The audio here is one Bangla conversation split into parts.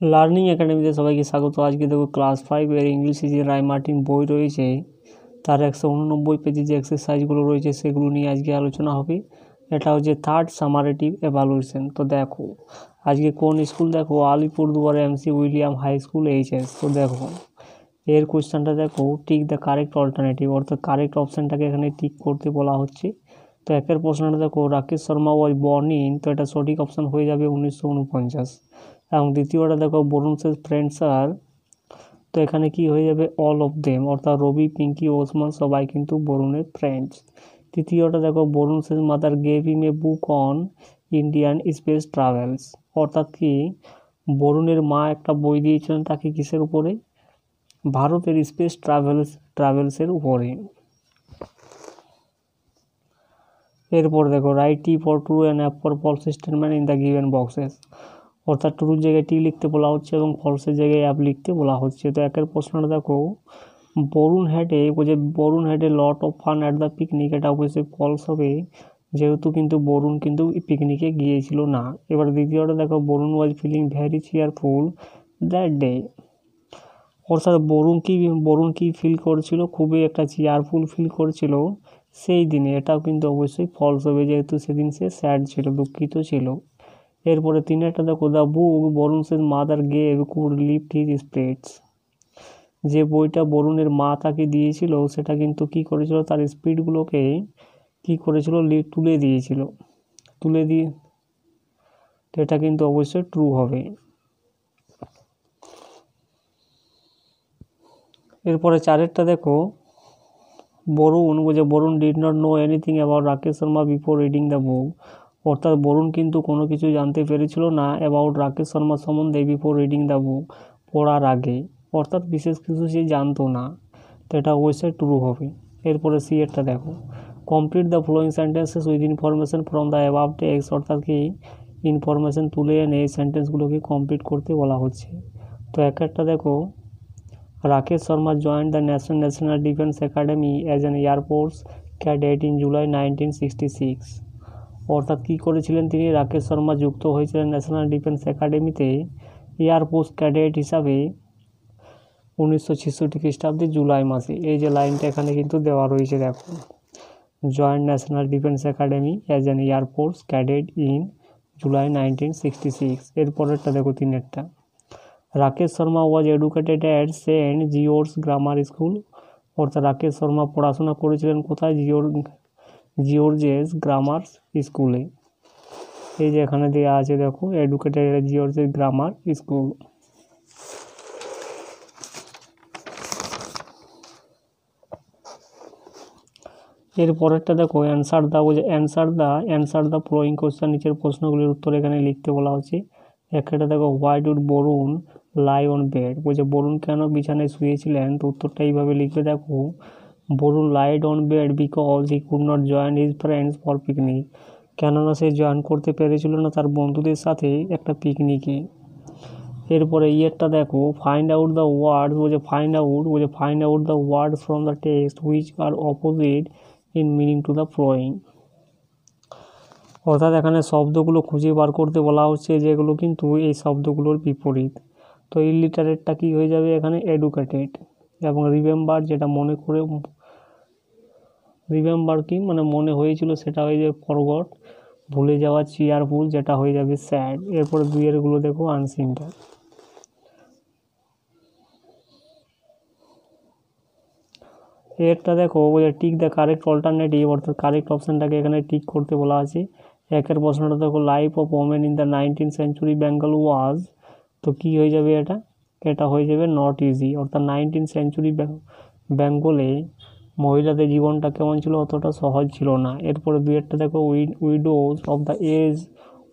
লার্নিং একাডেমিতে সবাইকে স্বাগত। আজকে দেখো ক্লাস 5 এর ইংলিশে যে রায়মার্টিন বই রয়েছে তার 189 পেজে যে এক্সারসাইজগুলো রয়েছে সেগুলো নিয়ে আজকে আলোচনা হবে। এটা হচ্ছে থার্ড সামারেটিভ এভালুয়েশন। তো দেখো আজকে কোন স্কুল, দেখো Alipurduar MC William high school HS. তো দেখো এর কোয়েশ্চেনটা দেখো, টিক দ্য কারেক্ট অল্টারনেটিভ, অর্থাৎ কারেক্ট অপশানটাকে এখানে টিক করতে বলা হচ্ছে। তো একের প্রশ্নটা দেখো, Rakesh Sharma was born in, তো এটা সঠিক অপশান হয়ে যাবে 1949। এবং দ্বিতীয়টা দেখো, বরুণ সেজ ফ্রেন্ডস আর, তো এখানে কি হয়ে যাবে অল অফ দেম, অর্থাৎ রবি, পিঙ্কি, ওসমান সবাই কিন্তু বরুণের ফ্রেন্ডস। তৃতীয়টা দেখো, Varun says mother gave him a book on Indian space travels, অর্থাৎ কি বরুণের মা একটা বই দিয়েছিলেন তাকে কিসের উপরে, ভারতের স্পেস ট্রাভেলসের উপরে। এরপর দেখো, write T for true and F for false statement in the given boxes, অর্থাৎ ট্রুর জায়গায় টি লিখতে বলা হচ্ছে এবং ফলসের জায়গায় অ্যাপ লিখতে বলা হচ্ছে। তো একের প্রশ্নটা দেখো, Varun had a lot of fun at the picnic, এটা অবশ্যই ফলস হবে যেহেতু কিন্তু বরুণ কিন্তু পিকনিকে গিয়েছিল না। এবার দ্বিতীয়টা দেখো, Barun was feeling very cheerful that day, অর্থাৎ বরুণ কি ফিল করছিল, খুবই একটা চেয়ারফুল ফিল করছিল সেই দিনে, এটাও কিন্তু অবশ্যই ফলস হবে যেহেতু সেদিন সে স্যাড ছিল, দুঃখিত ছিল। এরপরে তিনেরটা দেখো, the book Barun says mother gave could lift his spirits, যে বইটা বরুণের মা তাকে দিয়েছিল সেটা কিন্তু কি করেছিল, তার স্পিরিটগুলোকে কি করেছিল, তুলে দিয়েছিল, তুলে দিয়ে, তো এটা কিন্তু অবশ্যই ট্রু হবে। এরপরে চারেরটা দেখো, Barun did not know anything about Rakesh Sharma before reading the book, অর্থাৎ বরুণ কিন্তু কোনো কিছু জানতে পেরেছিল না অ্যাবাউট রাকেশ শর্মা সম্বন্ধে বিফোর রিডিং দ্য বুক, পড়ার আগে, অর্থাৎ বিশেষ কিছু সে জানতো না, তো এটা অবশ্যই ট্রু হবে। এরপরে সি এরটা দেখো, complete the following sentences with information from the above text, অর্থাৎ কি ইনফরমেশন তুলে এনে এই সেন্টেন্সগুলোকে কমপ্লিট করতে বলা হচ্ছে। তো একটা দেখো, Rakesh Sharma joined the national Defence Academy as an air force cadet in July 1966, অর্থাৎ কী করেছিলেন তিনি, রাকেশ শর্মা যুক্ত হয়েছিলেন ন্যাশনাল ডিফেন্স একাডেমিতে এয়ারফোর্স ক্যাডেট হিসাবে 1966 খ্রিস্টাব্দে জুলাই মাসে। এই যে লাইনটা এখানে কিন্তু দেওয়া রয়েছে দেখো, joined National Defence Academy as an air force cadet in July 1966। এরপরেরটা দেখো তিনেরটা, Rakesh Sharma was educated at Saint George Grammar School, অর্থাৎ রাকেশ শর্মা পড়াশোনা করেছিলেন কোথায়, জিওর্জেস গ্রামার স্কুলে। এই যে এখানে দেওয়া আছে দেখো, এডুকেটেড অ্যাট জিওর্জেস গ্রামার স্কুল। এরপরেরটা দেখো, অ্যান্সার দ্য ফ্লোয়িং কোশ্চেন, নিচের প্রশ্নগুলির উত্তর এখানে লিখতে বলা হচ্ছে। একটা দেখো, why did Barun lie on bed, Barun কেন বিছানায় শুয়েছিলেন, তো উত্তরটা এইভাবে লিখবে দেখো, Barun lied on bed because he could not join his friends for picnic, কেননা সে জয়েন করতে পেরেছিল না তার বন্ধুদের সাথে একটা পিকনিকে। এরপরে ইয়েরটা দেখো, find out the words, find out the words from the text which are opposite in meaning to the following, অর্থাৎ এখানে শব্দগুলো খুঁজে বার করতে বলা হচ্ছে যেগুলো কিন্তু এই শব্দগুলোর বিপরীত। তো ইলিটারেটটা কি হয়ে যাবে এখানে, এডুকেটেড, এবং রিমেম্বার, যেটা রিমেম্বার কি মানে মনে হয়েছিল সেটা হয়ে যাবে ফরগট, ভুলে যাওয়া, চেয়ারফুল, যেটা হয়ে যাবে স্যাড। এরপরে দুইয়েরগুলো দেখো, আনসিনটা। এরটা দেখো, টিক দ্য কারেক্ট অল্টারনেটিভ, অর্থাৎ কারেক্ট অপশানটাকে এখানে টিক করতে বলা আছে। একের প্রশ্নটা দেখো, life of women in the 19th century Bengal was, তো কি হয়ে যাবে এটা হয়ে যাবে নট ইজি, অর্থাৎ 19th সেঞ্চুরি বেঙ্গলে মহিলাদের জীবনটা কেমন ছিল, অতটা সহজ ছিল না। এরপরে দুইয়েরটা দেখো, widows of the age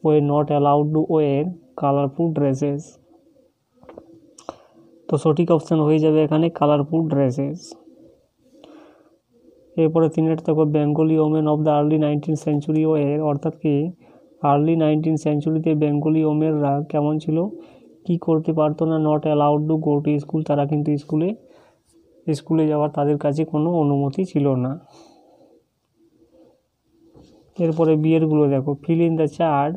were not allowed to wear colourful dresses, তো সঠিক অপশান হয়ে যাবে এখানে কালারফুল ড্রেসেস। এরপরে তিনের দেখো, Bengali women of the early 19th century were, অর্থাৎ কি আর্লি 19th সেঞ্চুরিতে বেঙ্গলি ওমেনরা কেমন ছিল, কি করতে পারতো না, not allowed to go to school, তারা কিন্তু স্কুলে যাওয়ার তাদের কাছে কোনো অনুমতি ছিল না। এরপরে বিয়েরগুলো দেখো, fill in the chart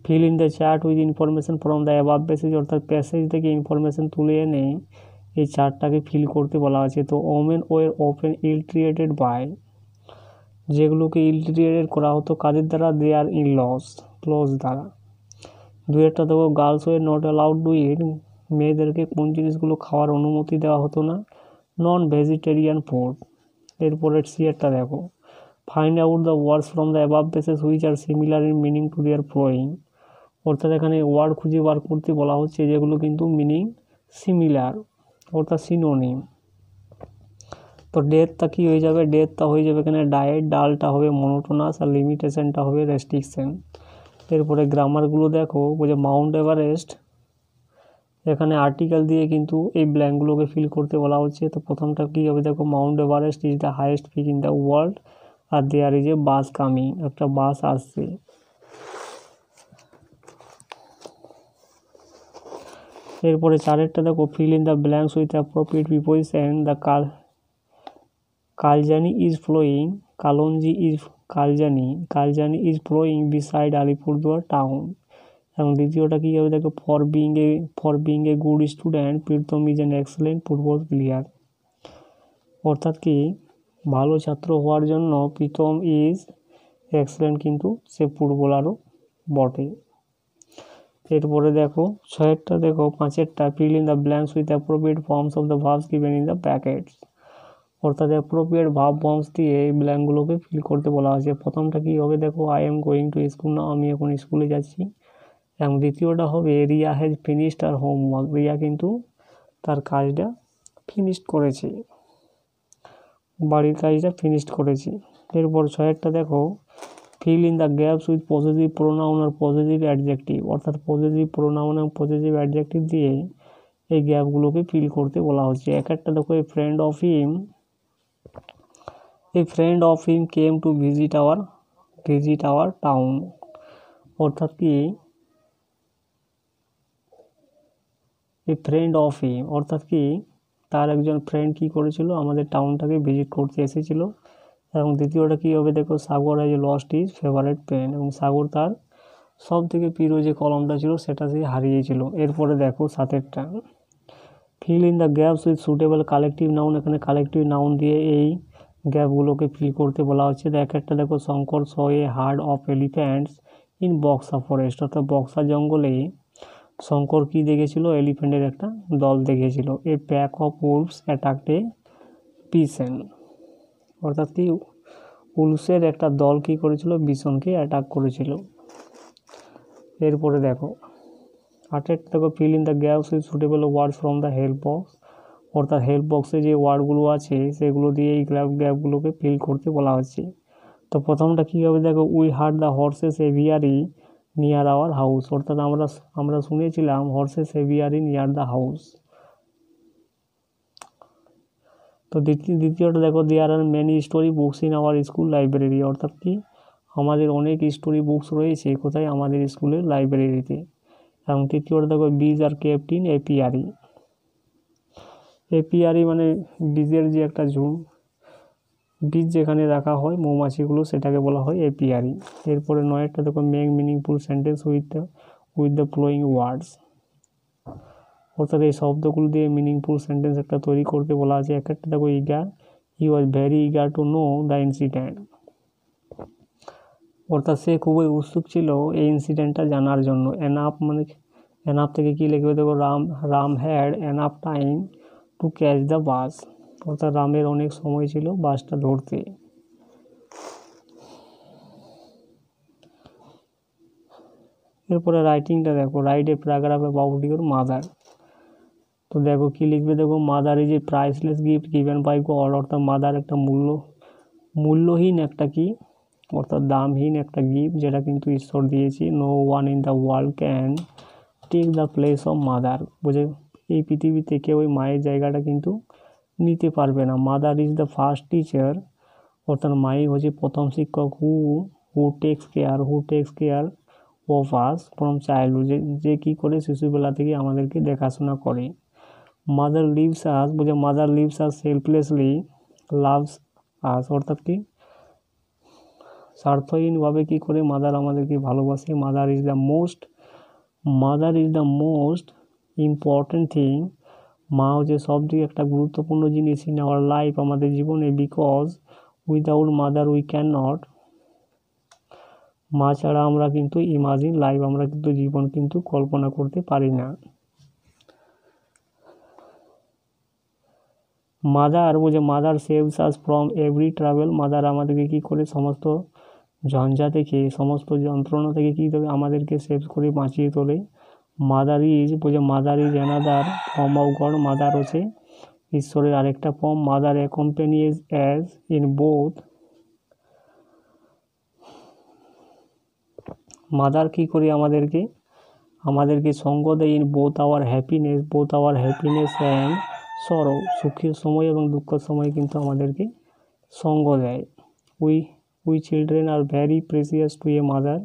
feel in the chart with information from the above passage, অর্থাৎ প্যাসেজ থেকে ইনফরমেশন তুলে এনে এই চার্টটাকে ফিল করতে বলা আছে। তো ওমেন ওয়ার অফেন ইলট্রিয়েটেড বাই, যেগুলোকে ইলট্রিয়েটেড করা হতো কাদের দ্বারা, দেয়ার ইন লস, ক্লোজ দ্বারা। দু একটা দেখো, girls were not allowed to eat, মেয়েদেরকে কোন জিনিসগুলো খাওয়ার অনুমতি দেওয়া হতো না, নন ভেজিটেরিয়ান ফুড। এরপরে সিয়ারটা দেখো, find out the words from the above passage which are similar in meaning to their flowing, অর্থাৎ এখানে ওয়ার্ড খুঁজে বার করতে বলা হচ্ছে যেগুলো কিন্তু মিনিং সিমিলার, অর্থাৎ সিনোনিম। তো ডেথটা কী হয়ে যাবে, ডেথটা হয়ে যাবে এখানে ডায়েট, ডালটা হবে মনোটোনাস, আর লিমিটেশনটা হবে রেস্ট্রিকশন। এরপরে গ্রামারগুলো দেখো, বলছে মাউন্ট এভারেস্ট, এখানে আর্টিকেল দিয়ে কিন্তু এই ব্ল্যাঙ্কগুলোকে ফিল করতে বলা হচ্ছে। তো প্রথমটা কী হবে দেখো, Mount Everest is the highest peak in the world, আর there is a bus coming, একটা বাস আসছে। এরপরে চারেরটা দেখো, fill in the blanks with appropriate preposition, the Kaljani is flowing, Kaljani is flowing beside Alipurduar town. এবং দ্বিতীয়টা কী হবে দেখো, for being a good student Pritam is an excellent football player, অর্থাৎ কি ভালো ছাত্র হওয়ার জন্য প্রীতম ইজ এক্সেলেন্ট, কিন্তু সে ফুটবলারও বটে। এরপরে দেখো ছয়েরটা দেখো, পাঁচেরটা fill in the blanks with appropriate forms of the verbs given in the packets, অর্থাৎ অ্যাপ্রোপ্রিয়েট ভার্ব ফর্মস দিয়ে এই ব্ল্যাঙ্কগুলোকে ফিল করতে বলা হয়েছে। প্রথমটা কী হবে দেখো, I am going to school না, আমি এখন স্কুলে যাচ্ছি। এবং দ্বিতীয়টা হবে Riya has finished her homework, Riya কিন্তু তার কাজটা ফিনিশড করেছে, বাড়ির কাজটা ফিনিশড করেছে। এরপর ছয়েরটা দেখো, fill in the gaps with positive pronoun আর পজিটিভ অ্যাডজেক্টিভ, অর্থাৎ পজিটিভ প্রোনাউন এবং পজিটিভ অ্যাডজেক্টিভ দিয়ে এই গ্যাপগুলোকে ফিল করতে বলা হচ্ছে। এক একটা দেখো, a friend of him came to visit our town, অর্থাৎ কি এ ফ্রেন্ড অফ হিম, অর্থাৎ কি তার একজন ফ্রেন্ড কি করেছিল, আমাদের টাউনটাকে ভিজিট করতে এসেছিল। এবং দ্বিতীয়টা কী হবে দেখো, Sagar has lost his favourite pen, এবং সাগর তার সব থেকে প্রিয় যে কলমটা ছিল সেটা সে হারিয়েছিল। এরপরে দেখো সাতেরটা, fill in the gaps with suitable collective noun, এখানে কালেকটিভ নাউন দিয়ে এই গ্যাপগুলোকে ফিল করতে বলা হচ্ছে। এক একটা দেখো, Shankar saw a herd of elephants in Buxa forest, অর্থাৎ বক্সা জঙ্গলে শঙ্কর কি দেখেছিল, এলিফ্যান্টের একটা দল দেখেছিল। A pack of wolves attacked a bison, অর্থাৎ কি উলসের একটা দল কি করেছিল, বিসনকে অ্যাটাক করেছিল। এরপরে দেখো আটের দেখো, fill in the gaps with suitable words from the help box, অর্থাৎ হেল্প বক্সে যে ওয়ার্ডগুলো আছে সেগুলো দিয়ে এই গ্যাপগুলোকে ফিল করতে বলা হচ্ছে। তো প্রথমটা কী হবে দেখো, we heard the horses aviary near our house, অর্থাৎ আমরা শুনেছিলাম horses aviary near the house. তো দ্বিতীয়টা দেখো, there are many story books in our school library, অর্থাৎ কি আমাদের অনেক স্টোরি বুকস রয়েছে কোথায়, আমাদের স্কুলের লাইব্রেরিতে। এবং তৃতীয়টা দেখো, বিজ আর কেপ্ট ইন এপিয়ারি, এপিয়ারি মানে বীজের যে একটা বীজ যেখানে রাখা হয় মৌমাছিগুলো, সেটাকে বলা হয় এপিয়ারি। এরপরে নয়েরটা দেখো, make meaningful sentence with the following words, অর্থাৎ এই শব্দগুলো দিয়ে মিনিংফুল সেন্টেন্স একটা তৈরি করতে বলা আছে। এক একটা দেখো, he was very eager to know the incident, অর্থাৎ সে খুবই উৎসুক ছিল এই ইনসিডেন্টটা জানার জন্য। এনাফ থেকে কি লিখবে দেখো, Ram had enough time to catch the bus, অর্থাৎ রামের অনেক সময় ছিল বাসটা ধরতে। এরপরে রাইটিংটা দেখো, write a paragraph about your mother. তো দেখো কি লিখবে দেখো, mother is a priceless gift given by God, অর্থাৎ মাদার একটা মূল্যহীন একটা কি, অর্থাৎ দামহীন একটা গিফট যেটা কিন্তু ঈশ্বর দিয়েছি। No one in the world can take the place of mother, বুঝে এই পৃথিবীতে কেউ ওই মায়ের জায়গাটা কিন্তু নিতে পারবে না। Mother is the first teacher, অর্থাৎ মাই হচ্ছে প্রথম শিক্ষক, হু text care of us from childhood, যে কী করে শিশুবেলা থেকে আমাদেরকে দেখাশোনা করে। মাদার লিভস আস সেলফলেসলি লাভস আস, অর্থাৎ কি স্বার্থহীনভাবে কী করে মাদার আমাদেরকে ভালোবাসে। Mother is the most important thing. মা হচ্ছে সবথেকে একটা গুরুত্বপূর্ণ জিনিস ইন আওয়ার লাইফ, আমাদের জীবনে, because without mother we can not, মা ছাড়া আমরা কিন্তু ইমাজিন লাইফ, আমরা কিন্তু জীবন কিন্তু কল্পনা করতে পারি না। Mother saves us from every travel. Mother আমাদেরকে কী করে সমস্ত ঝঞ্ঝা থেকে, সমস্ত যন্ত্রণা থেকে কী দেবে, আমাদেরকে সেভ করে বাঁচিয়ে তোলে। Mother is another form of God. Mother হচ্ছে ঈশ্বরের আরেকটা form. Mother accompanies us in both. Mother কী করে আমাদেরকে সঙ্গ দেয় in both our happiness and sorrow. সুখের সময় এবং দুঃখের সময় কিন্তু আমাদেরকে সঙ্গ দেয়। We children are very precious to a mother.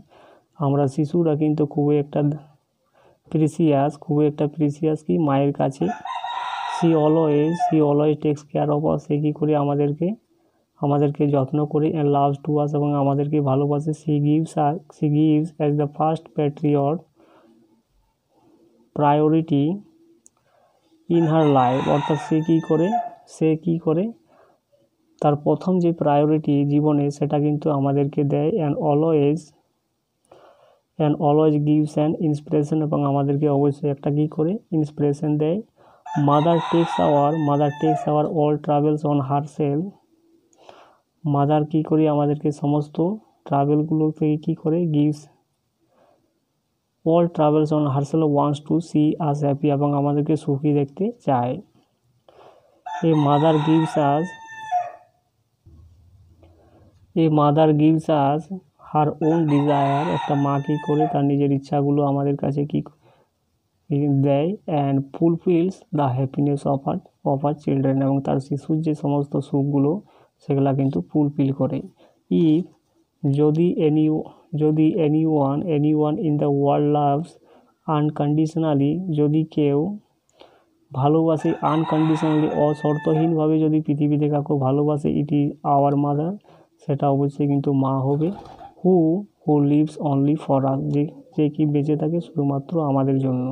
আমরা শিশুরা কিন্তু খুবই একটা প্রিসিয়াস কি মায়ের কাছে। She always takes care of us. সে কী করে আমাদেরকে যত্ন করে, অ্যান্ড লাভস টু আস, এবং আমাদেরকে ভালোবাসে। She gives us the first priority in her life. অর্থাৎ সে কী করে তার প্রথম যে প্রায়োরিটি জীবনে সেটা কিন্তু আমাদেরকে দেয়। And always gives an inspiration, এবং আমাদেরকে অবশ্যই একটা কী করে ইন্সপিরেশন দেয়। Mother takes our all troubles on herself. Mother কী করে আমাদেরকে সমস্ত ট্রাভেলগুলো থেকে কী করে gives all troubles on herself wants to see us happy, এবং আমাদেরকে সুখী দেখতে চায়। A mother gives us her own desire. একটা মা কী করে তার নিজের ইচ্ছাগুলো আমাদের কাছে কী দেয়। And ফুলফিলস the happiness of her children, এবং তার শিশুর যে সমস্ত সুখগুলো সেগুলা কিন্তু ফুলফিল করে। যদি anyone in the world loves unconditionally, যদি কেউ ভালোবাসে আনকন্ডিশনালি, অশর্তহীনভাবে যদি পৃথিবীতে কাউকে ভালোবাসে, ইট ইজ আওয়ার মাদার, সেটা অবশ্যই কিন্তু মা হবে। হু লিভস অনলি ফর আস, যে কি বেঁচে থাকে শুধুমাত্র আমাদের জন্য।